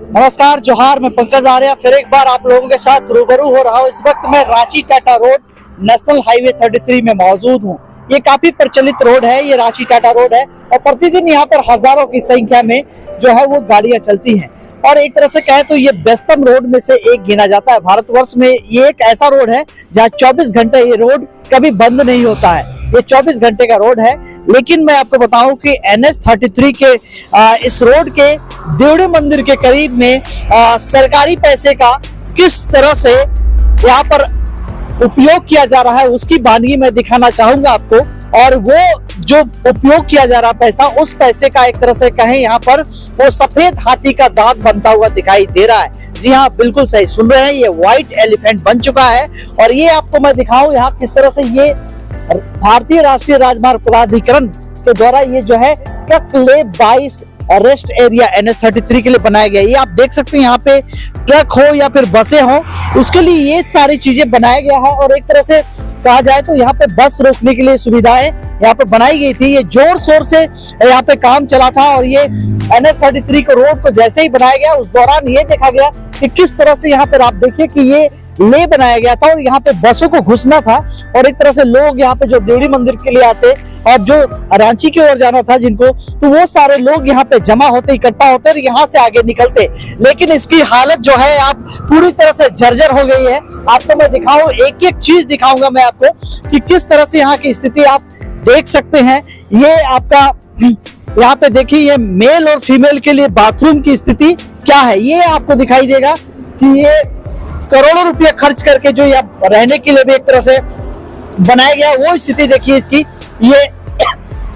नमस्कार, जोहार। मैं पंकज आर्या फिर एक बार आप लोगों के साथ रूबरू हो रहा हूँ। इस वक्त मैं Ranchi Tata road national highway 33 में मौजूद हूँ। ये काफी प्रचलित रोड है, ये रांची टाटा रोड है और प्रतिदिन यहाँ पर हजारों की संख्या में जो है वो गाड़ियां चलती हैं और एक तरह से कहे तो ये व्यस्तम रोड में से एक गिना जाता है। भारतवर्ष में ये एक ऐसा रोड है जहाँ 24 घंटे ये रोड कभी बंद नहीं होता है। ये 24 घंटे का रोड है। लेकिन मैं आपको बताऊं कि NH33 के इस रोड के देवड़ी मंदिर के करीब में सरकारी पैसे का किस तरह से यहाँ पर उपयोग किया जा रहा है उसकी वानगी मैं दिखाना चाहूंगा आपको। और वो जो उपयोग किया जा रहा पैसा, उस पैसे का एक तरह से कहें यहाँ पर वो सफेद हाथी का दांत बनता हुआ दिखाई दे रहा है। जी हाँ, बिल्कुल सही सुन रहे हैं, ये व्हाइट एलिफेंट बन चुका है। और ये आपको मैं दिखाऊं यहाँ किस तरह से ये भारतीय राष्ट्रीय राजमार्ग प्राधिकरण के द्वारा ये जो है ट्रक ले 22 रेस्ट एरिया NH33 के लिए बनाया गया। ये आप देख सकते हैं, यहाँ पे ट्रक हो या फिर बसें हो, उसके लिए ये सारी चीजें बनाया गया है। और एक तरह से कहा जाए तो यहाँ पे बस रोकने के लिए सुविधाएं यहाँ पे बनाई गई थी। ये जोर शोर से यहाँ पे काम चला था और ये NH33 को रोड को जैसे ही बनाया गया उस दौरान ये देखा गया कि किस तरह से यहाँ पर आप देखिए कि ये ले बनाया गया था और यहाँ पे बसों को घुसना था और एक तरह से लोग यहाँ पे जो देवड़ी मंदिर के लिए आते और जो रांची की ओर जाना था जिनको, तो वो सारे लोग यहाँ पे जमा होते, इकट्ठा होते और यहाँ से आगे निकलते। लेकिन इसकी हालत जो है आप पूरी तरह से जर्जर हो गई है। आपको मैं दिखाऊं, एक एक चीज दिखाऊंगा मैं आपको कि किस तरह से यहाँ की स्थिति आप देख सकते हैं। ये आपका यहाँ पे देखिए, ये मेल और फीमेल के लिए बाथरूम की स्थिति क्या है ये आपको दिखाई देगा कि ये करोड़ों रुपया खर्च करके जो यहाँ रहने के लिए भी एक तरह से बनाया गया, वो स्थिति देखिए इसकी। ये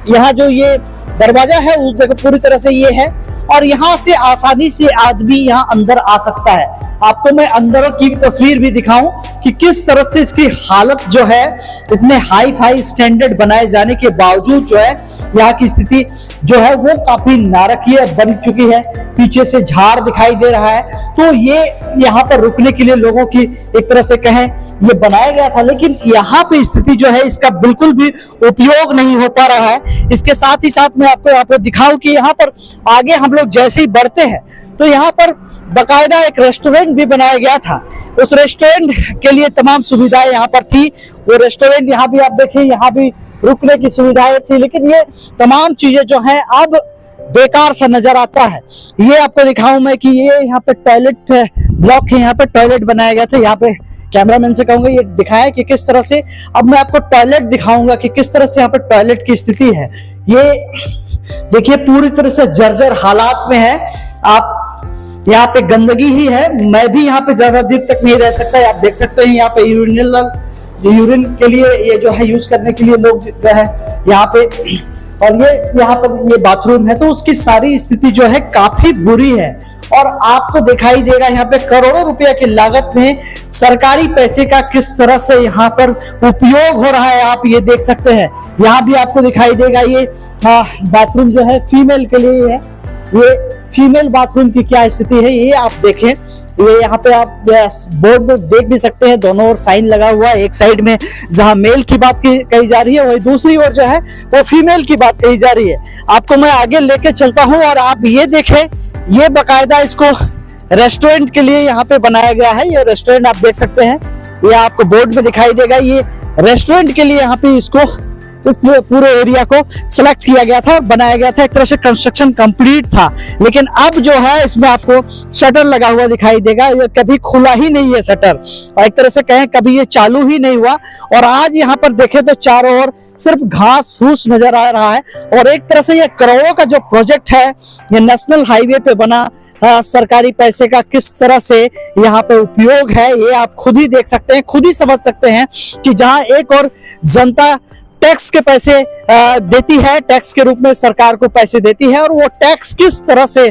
यहाँ जो ये दरवाजा है उस देखो पूरी तरह से ये है और यहाँ से आसानी से आदमी यहाँ अंदर आ सकता है। आपको मैं अंदर की तस्वीर भी दिखाऊं कि किस तरह से इसकी हालत जो है, इतने हाई फाई स्टैंडर्ड बनाए जाने के बावजूद जो है यहाँ की स्थिति जो है वो काफी नारकीय बन चुकी है। पीछे से झाड़ दिखाई दे रहा है। तो ये यहाँ पर रुकने के लिए लोगों की एक तरह से कहें ये बनाया गया था, लेकिन यहाँ पे स्थिति जो है इसका बिल्कुल भी उपयोग नहीं हो पा रहा है। इसके साथ ही साथ मैं आपको दिखाऊं कि यहाँ पर आगे हम लोग जैसे ही बढ़ते हैं तो यहाँ पर बकायदा एक रेस्टोरेंट भी बनाया गया था। उस रेस्टोरेंट के लिए तमाम सुविधाएं यहाँ पर थी। वो रेस्टोरेंट यहाँ भी आप देखिए, यहाँ भी रुकने की सुविधाएं थी, लेकिन ये तमाम चीजें जो हैं अब बेकार सा नजर आता है। ये आपको दिखाऊं मैं कि ये यहाँ पे टॉयलेट ब्लॉक है, यहाँ पे टॉयलेट बनाया गया था। यहाँ पे कैमरामैन से कहूंगा ये दिखाया कि किस तरह से, अब मैं आपको टॉयलेट दिखाऊंगा कि किस तरह से यहाँ पे टॉयलेट की स्थिति है। ये देखिए पूरी तरह से जर्जर हालात में है। आप यहाँ पे गंदगी ही है। मैं भी यहाँ पे ज्यादा देर तक नहीं रह सकता। आप देख सकते हैं यहाँ पे यूरिन के लिए ये जो है यूज करने के लिए लोग जो है यहाँ पे, और ये यहाँ पर ये बाथरूम है। तो उसकी सारी स्थिति जो है काफी बुरी है और आपको दिखाई देगा यहाँ पे करोड़ों रुपया की लागत में सरकारी पैसे का किस तरह से यहाँ पर उपयोग हो रहा है। आप ये देख सकते हैं, यहाँ भी आपको दिखाई देगा ये बाथरूम जो है फीमेल के लिए है। ये फीमेल बाथरूम की क्या स्थिति है ये आप देखें। ये यहाँ पे आप बोर्ड में देख भी सकते हैं, दोनों ओर साइन लगा हुआ है। एक साइड में जहाँ मेल की बात कही जा रही है, वही दूसरी ओर जो है वो फीमेल की बात कही जा रही है। आपको मैं आगे लेके चलता हूँ और आप ये देखें, ये बकायदा इसको रेस्टोरेंट के लिए यहाँ पे बनाया गया है। ये रेस्टोरेंट आप देख सकते हैं, ये आपको बोर्ड में दिखाई देगा। ये रेस्टोरेंट के लिए यहाँ पे इसको इस पूरे एरिया को सिलेक्ट किया गया था और बनाया गया था। एक तरह से कंस्ट्रक्शन कंप्लीट था, लेकिन अब जो है इसमें आपको शटर लगा हुआ दिखाई देगा। ये कभी खुला ही नहीं है शटर, और एक तरह से कहें कभी ये चालू ही नहीं हुआ। और आज यहाँ पर देखें तो चारों ओर सिर्फ घास फूस नजर आ रहा है। और एक तरह से ये करोड़ों का जो प्रोजेक्ट है, ये नेशनल हाईवे पे बना सरकारी पैसे का किस तरह से यहाँ पे उपयोग है, ये आप खुद ही देख सकते हैं, खुद ही समझ सकते हैं कि जहाँ एक और जनता टैक्स के पैसे देती है, टैक्स के रूप में सरकार को पैसे देती है, और वो टैक्स किस तरह से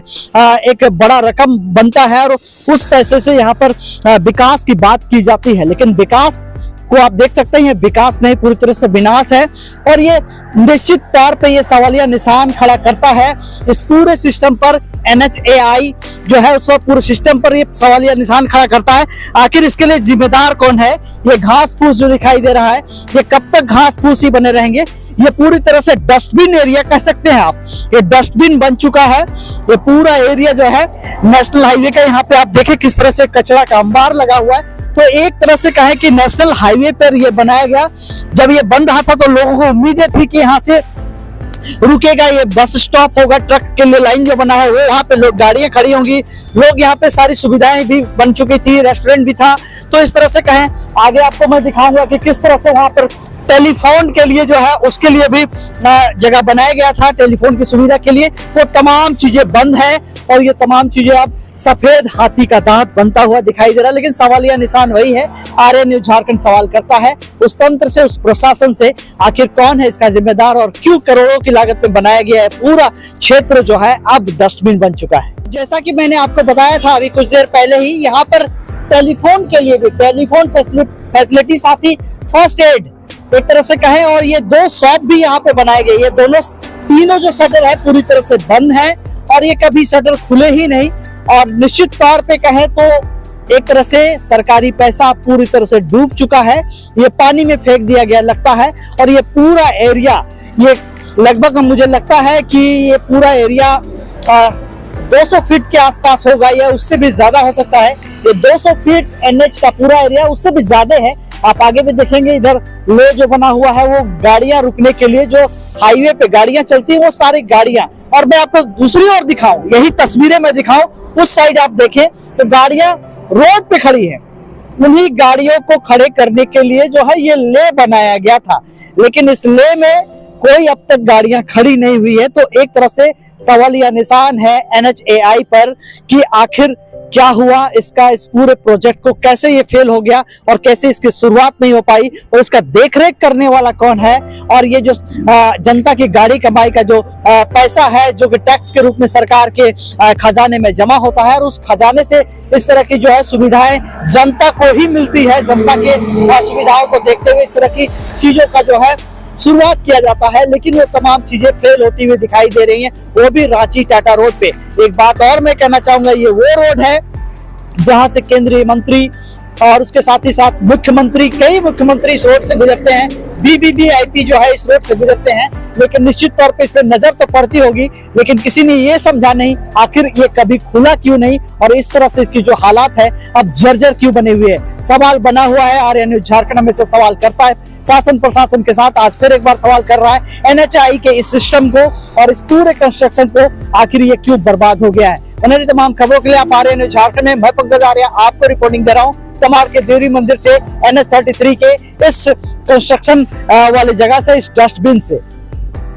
एक बड़ा रकम बनता है और उस पैसे से यहाँ पर विकास की बात की जाती है। लेकिन विकास को आप देख सकते हैं, ये विकास नहीं, पूरी तरह से विनाश है। और ये निश्चित तौर पे ये सवालिया निशान खड़ा करता है इस पूरे सिस्टम पर। NHAI जो है उस पूरे सिस्टम पर ये सवालिया निशान खड़ा करता है। आखिर इसके लिए जिम्मेदार कौन है? ये घास फूस जो दिखाई दे रहा है, ये कब तक घास फूस ही बने रहेंगे? ये पूरी तरह से डस्टबिन एरिया कह सकते हैं आप। ये डस्टबिन बन चुका है ये पूरा एरिया जो है नेशनल हाईवे का। यहाँ पे आप देखें किस तरह से कचरा का अंबार लगा हुआ है। तो एक तरह से कहें कि नेशनल हाईवे पर ये बनाया गया। जब ये बन रहा था तो लोगों को उम्मीद थी कि यहाँ से रुकेगा, ये बस स्टॉप होगा, ट्रक के लिए लाइन जो बना है वो, वहां पे लोग गाड़ियां खड़ी होंगी, लोग यहाँ पे सारी सुविधाएं भी बन चुकी थी, रेस्टोरेंट भी था। तो इस तरह से कहें, आगे आपको मैं दिखाऊंगा कि किस तरह से वहां पर टेलीफोन के लिए जो है उसके लिए भी जगह बनाया गया था, टेलीफोन की सुविधा के लिए। वो तमाम चीजें बंद है और ये तमाम चीजें अब सफेद हाथी का दांत बनता हुआ दिखाई दे रहा है। लेकिन सवालिया निशान वही है, आर्यन न्यूज़ झारखंड सवाल करता है उस तंत्र से, उस प्रशासन से, आखिर कौन है इसका जिम्मेदार और क्यों करोड़ों की लागत में बनाया गया है पूरा क्षेत्र जो है अब डस्टबिन बन चुका है। जैसा कि मैंने आपको बताया था अभी कुछ देर पहले ही, यहाँ पर टेलीफोन के लिए भी टेलीफोन फैसिलिटी, साथ ही फर्स्ट एड एक तरह से कहें, और ये 2 शॉप भी यहाँ पे बनाए गए। ये तीनों जो शटर है पूरी तरह से बंद है और ये कभी शटर खुले ही नहीं। और निश्चित तौर पे कहें तो एक तरह से सरकारी पैसा पूरी तरह से डूब चुका है, ये पानी में फेंक दिया गया लगता है। और ये पूरा एरिया, ये लगभग मुझे लगता है कि ये पूरा एरिया 200 फीट के आसपास होगा या उससे भी ज्यादा हो सकता है। ये 200 फीट एनएच का पूरा एरिया उससे भी ज्यादा है। आप आगे भी देखेंगे इधर लो जो बना हुआ है वो गाड़ियां रुकने के लिए, जो हाईवे पे गाड़ियां चलती है वो सारी गाड़ियां। और मैं आपको दूसरी ओर दिखाऊं, यही तस्वीरें मैं दिखाऊं, उस साइड आप देखें तो गाड़ियां रोड पे खड़ी हैं। उन्हीं गाड़ियों को खड़े करने के लिए जो है ये ले बनाया गया था, लेकिन इस ले में कोई अब तक गाड़ियां खड़ी नहीं हुई है। तो एक तरह से सवालिया निशान है NHAI पर कि आखिर क्या हुआ इसका, इस पूरे प्रोजेक्ट को कैसे ये फेल हो गया और कैसे इसकी शुरुआत नहीं हो पाई और इसका देखरेख करने वाला कौन है। और ये जो जनता की गाड़ी कमाई का जो पैसा है जो कि टैक्स के रूप में सरकार के खजाने में जमा होता है, और उस खजाने से इस तरह की जो है सुविधाएं जनता को ही मिलती है। जनता के सुविधाओं को देखते हुए इस तरह की चीजों का जो है शुरुआत किया जाता है, लेकिन वो तमाम चीजें फेल होती हुई दिखाई दे रही हैं, वो भी रांची टाटा रोड पे। एक बात और मैं कहना चाहूंगा, ये वो रोड है जहां से केंद्रीय मंत्री और उसके साथ ही साथ मुख्यमंत्री, कई मुख्यमंत्री इस रोड से गुजरते हैं, BBBIP जो है इस रोड से गुजरते हैं। लेकिन निश्चित तौर पे इस पर नजर तो पड़ती होगी, लेकिन किसी ने ये समझा नहीं आखिर ये कभी खुला क्यों नहीं और इस तरह से इसकी जो हालात है अब जर्जर क्यों बने हुए है। सवाल बना हुआ है, आर्यन न्यूज़ झारखंड हमेशा सवाल करता है शासन प्रशासन के साथ, आज फिर एक बार सवाल कर रहा है NHAI के इस सिस्टम को और इस पूरे कंस्ट्रक्शन को, आखिर ये क्यों बर्बाद हो गया है। उन्होंने तमाम खबरों के लिए आप आर्यन न्यूज़ झारखंड में, मैं पंकज आर्या आपको रिपोर्टिंग दे रहा हूँ तमार के देवरी मंदिर से, NH33 के इस कंस्ट्रक्शन वाली जगह से, इस डस्टबिन से।